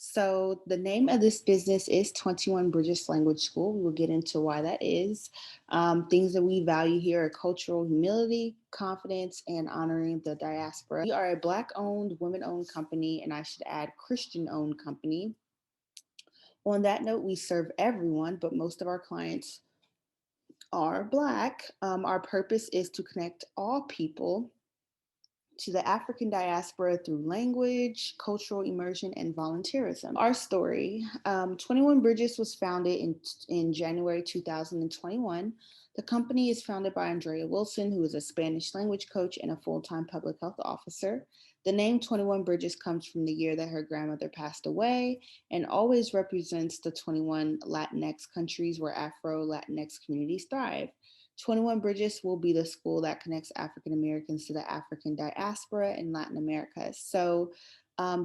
So the name of this business is 21 British Language School. We will get into why that is. Things that we value here are cultural humility, confidence, and honoring the diaspora. We are a Black-owned, women-owned company, and I should add Christian-owned company. On that note, we serve everyone, but most of our clients are Black. Our purpose is to connect all people to the African diaspora through language, cultural immersion, and volunteerism. Our story 21 Bridges was founded in January 2021. The company is founded by Andrea Wilson, who is a Spanish language coach and a full time public health officer. The name 21 Bridges comes from the year that her grandmother passed away and always represents the 21 Latinx countries where Afro Latinx communities thrive. 21 Bridges will be the school that connects African Americans to the African diaspora in Latin America. So,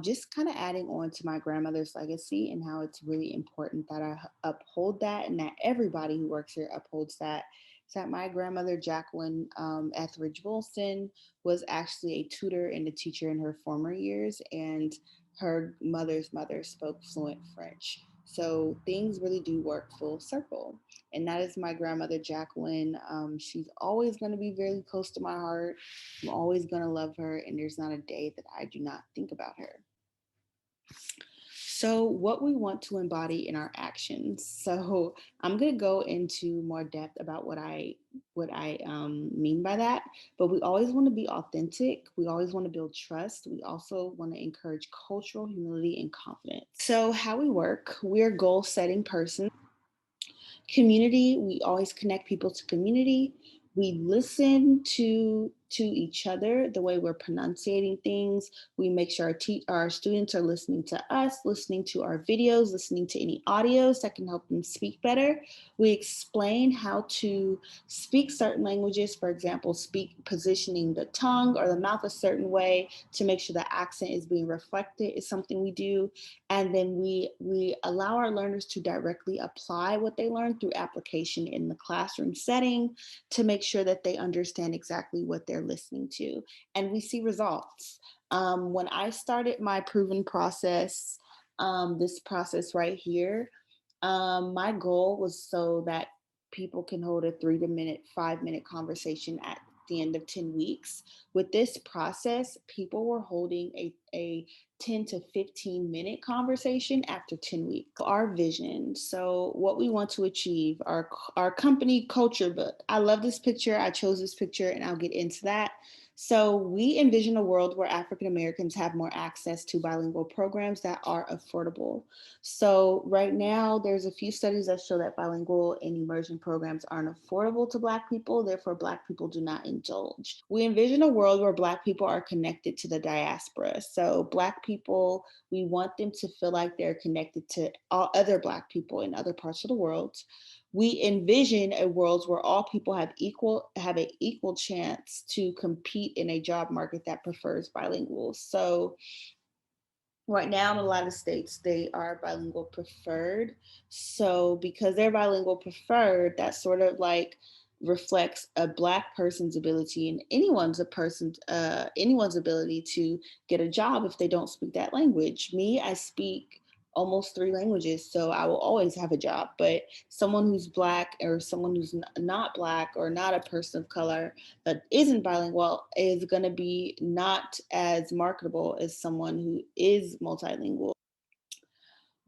just kind of adding on to my grandmother's legacy and how it's really important that I uphold that and that everybody who works here upholds that. Is that my grandmother, Jacqueline Etheridge Wilson, was actually a tutor and a teacher in her former years, and her mother's mother spoke fluent French. So things really do work full circle, and that is my grandmother Jacqueline. She's always going to be very close to my heart. I'm always going to love her, and there's not a day that I do not think about her. So, what we want to embody in our actions. So, I'm going to go into more depth about what I mean by that. But we always want to be authentic. We always want to build trust. We also want to encourage cultural humility and confidence. So, how we work, we're goal setting person. Community, we always connect people to community. We listen to each other, the way we're pronunciating things. We make sure our students are listening to us, listening to our videos, listening to any audios that can help them speak better. We explain how to speak certain languages, for example, speak positioning the tongue or the mouth a certain way to make sure the accent is being reflected is something we do. And then we allow our learners to directly apply what they learn through application in the classroom setting to make sure that they understand exactly what they're listening to. And we see results. When I started my proven process, this process right here, my goal was so that people can hold a 3 minute, 5 minute conversation at the end of 10 weeks. With this process, people were holding a 10 to 15 minute conversation after 10 weeks. Our vision. So what we want to achieve, our company culture book. I love this picture. I chose this picture and I'll get into that. So we envision a world where African Americans have more access to bilingual programs that are affordable. So right now, there's a few studies that show that bilingual and immersion programs aren't affordable to Black people. Therefore, Black people do not indulge. We envision a world where Black people are connected to the diaspora. So Black people, we want them to feel like they're connected to all other Black people in other parts of the world. We envision a world where all people have an equal chance to compete in a job market that prefers bilingual. So right now in a lot of states they are bilingual preferred. So because they're bilingual preferred, that sort of like reflects a Black person's ability and anyone's ability to get a job if they don't speak that language. Me, I speak almost 3 languages, so I will always have a job. But someone who's Black or someone who's not Black or not a person of color that isn't bilingual is going to be not as marketable as someone who is multilingual.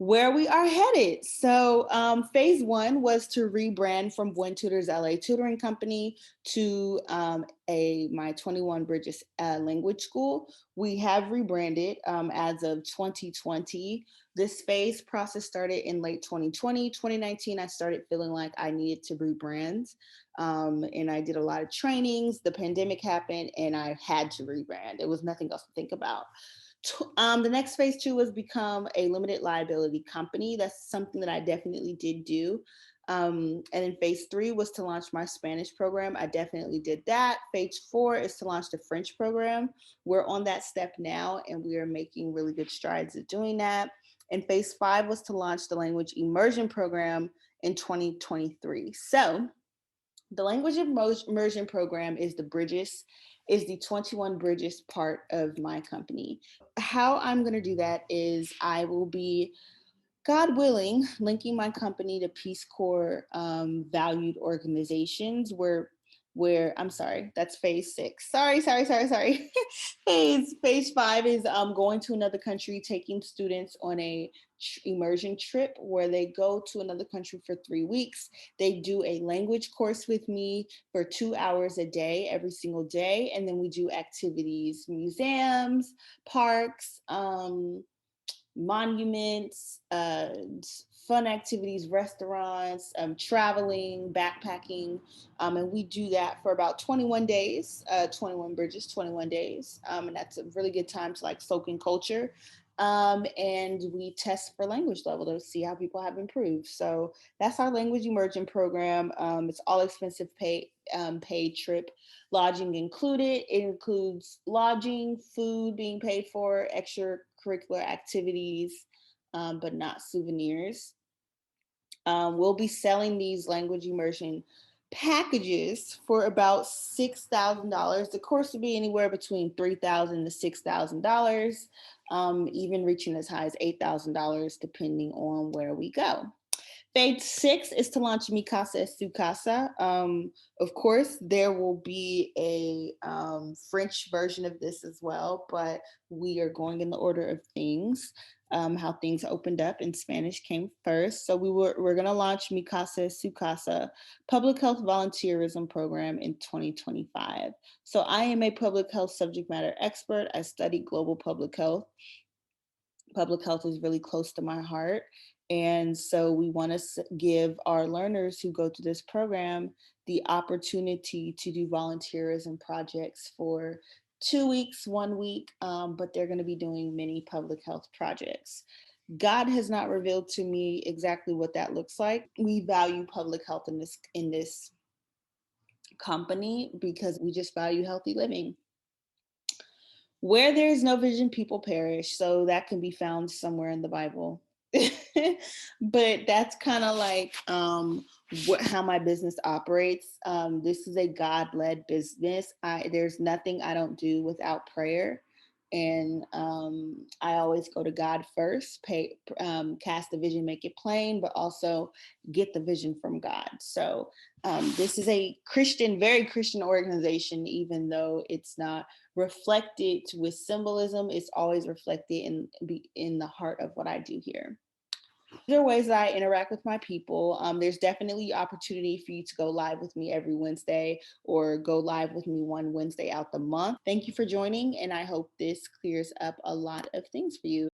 Where we are headed. So, phase one was to rebrand from Win Tutors LA Tutoring Company to my 21 Bridges language school. We have rebranded as of 2020. This phase process started in late 2020. 2019, I started feeling like I needed to rebrand. And I did a lot of trainings. The pandemic happened and I had to rebrand. There was nothing else to think about. The next phase two was become a limited liability company. That's something that I definitely did do. And then phase three was to launch my Spanish program. I definitely did that. Phase four is to launch the French program. We're on that step now, and we are making really good strides at doing that. And phase five was to launch the language immersion program in 2023. So the language immersion program is the Bridges is the 21 Bridges part of my company. How I'm going to do that is I will be, God willing, linking my company to Peace Corps valued organizations where I'm sorry, that's phase 6. Sorry. phase 5 is going to another country, taking students on a immersion trip where they go to another country for 3 weeks. They do a language course with me for 2 hours a day, every single day, and then we do activities, museums, parks, monuments, fun activities, restaurants, traveling, backpacking. And we do that for about 21 days, 21 bridges, 21 days. And that's a really good time to like soak in culture. And we test for language level to see how people have improved. So that's our language immersion program. It's all expensive paid trip, lodging included. It includes lodging, food being paid for, extracurricular activities, but not souvenirs. We'll be selling these language immersion packages for about $6,000. The course will be anywhere between $3,000 to $6,000, even reaching as high as $8,000, depending on where we go. Phase 6 is to launch Mi Casa es Su Casa. Of course, there will be a French version of this as well, but we are going in the order of things. How things opened up in Spanish came first. So we're going to launch Mi Casa es Su Casa public health volunteerism program in 2025. So I am a public health subject matter expert. I study global public health. Public health is really close to my heart. And so we want to give our learners who go through this program the opportunity to do volunteerism projects for 2 weeks, 1 week, but they're going to be doing many public health projects. God has not revealed to me exactly what that looks like. We value public health in this company because we just value healthy living. Where there is no vision, people perish. So that can be found somewhere in the Bible. But that's kind of like how my business operates. This is a God-led business. There's nothing I don't do without prayer. And I always go to God first, cast the vision, make it plain, but also get the vision from God. So this is a Christian, very Christian organization, even though it's not reflected with symbolism. It's always reflected in the heart of what I do here. There are ways that I interact with my people. There's definitely opportunity for you to go live with me every Wednesday or go live with me one Wednesday out the month. Thank you for joining, and I hope this clears up a lot of things for you.